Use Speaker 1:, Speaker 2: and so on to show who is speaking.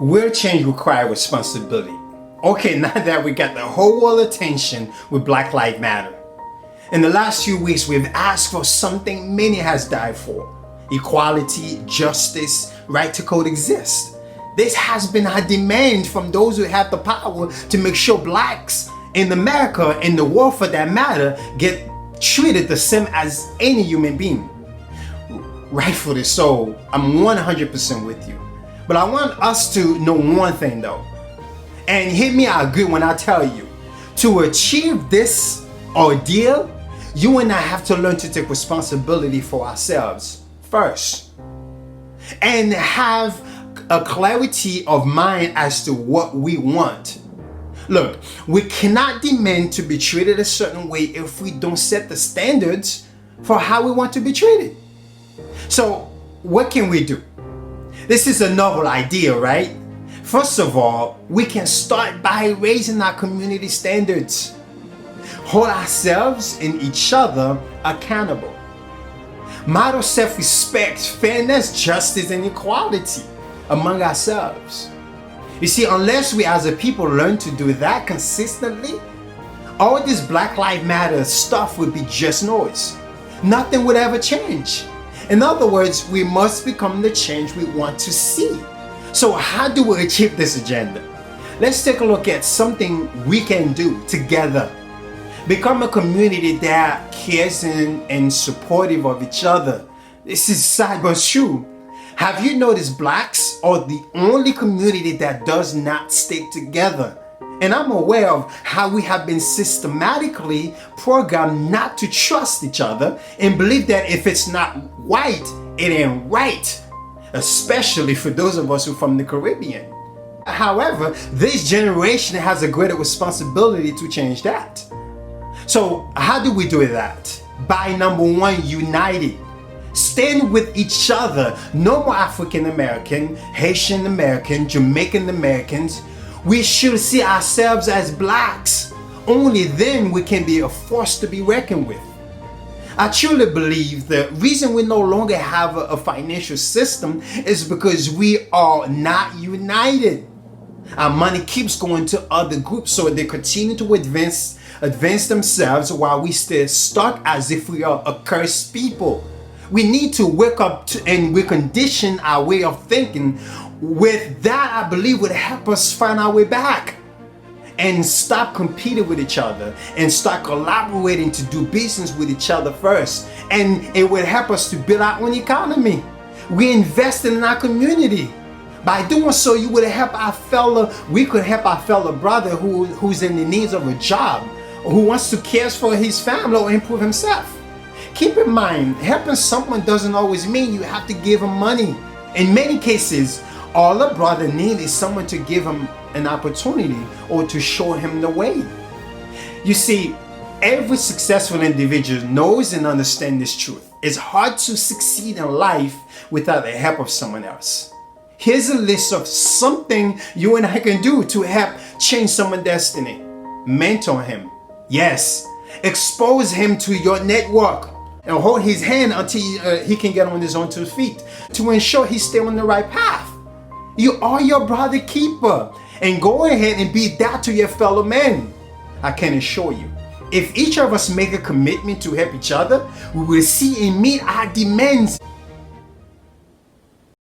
Speaker 1: Real change requires responsibility. Okay, now that we got the whole world attention with Black Lives Matter. In the last few weeks, we've asked for something many has died for. Equality, justice, right to coexist. This has been a demand from those who have the power to make sure blacks in America and the world for that matter get treated the same as any human being. Rightfully so, I'm 100% with you. But I want us to know one thing though. And hear me out good when I tell you. To achieve this ordeal, you and I have to learn to take responsibility for ourselves first. And have a clarity of mind as to what we want. Look, we cannot demand to be treated a certain way if we don't set the standards for how we want to be treated. So, what can we do? This is a novel idea, right? First of all, we can start by raising our community standards. Hold ourselves and each other accountable. Model self-respect, fairness, justice, and equality among ourselves. You see, unless we as a people learn to do that consistently, all this Black Lives Matter stuff would be just noise. Nothing would ever change. In other words, we must become the change we want to see. So how do we achieve this agenda? Let's take a look at something we can do together. Become a community that cares and supportive of each other. This is sad but true. Have you noticed blacks are the only community that does not stick together? And I'm aware of how we have been systematically programmed not to trust each other and believe that if it's not white, it ain't right. Especially for those of us who are from the Caribbean. However, this generation has a greater responsibility to change that. So how do we do that? By number one, united. Stand with each other. No more African American, Haitian American, Jamaican Americans. We should see ourselves as blacks. Only then we can be a force to be reckoned with. I truly believe the reason we no longer have a financial system is because we are not united. Our money keeps going to other groups so they continue to advance themselves while we stay stuck as if we are a cursed people. We need to wake up and recondition our way of thinking. With that, I believe would help us find our way back and stop competing with each other and start collaborating to do business with each other first. And it would help us to build our own economy. We invest in our community. By doing so, we could help our fellow brother who's in the needs of a job, or who wants to care for his family or improve himself. Keep in mind, helping someone doesn't always mean you have to give him money. In many cases, all a brother needs is someone to give him an opportunity or to show him the way. You see, every successful individual knows and understands this truth. It's hard to succeed in life without the help of someone else. Here's a list of something you and I can do to help change someone's destiny. Mentor him. Yes. Expose him to your network and hold his hand until he can get on his own 2 feet to ensure he stays on the right path. You are your brother keeper, and go ahead and be that to your fellow men. I can assure you, if each of us make a commitment to help each other, we will see and meet our demands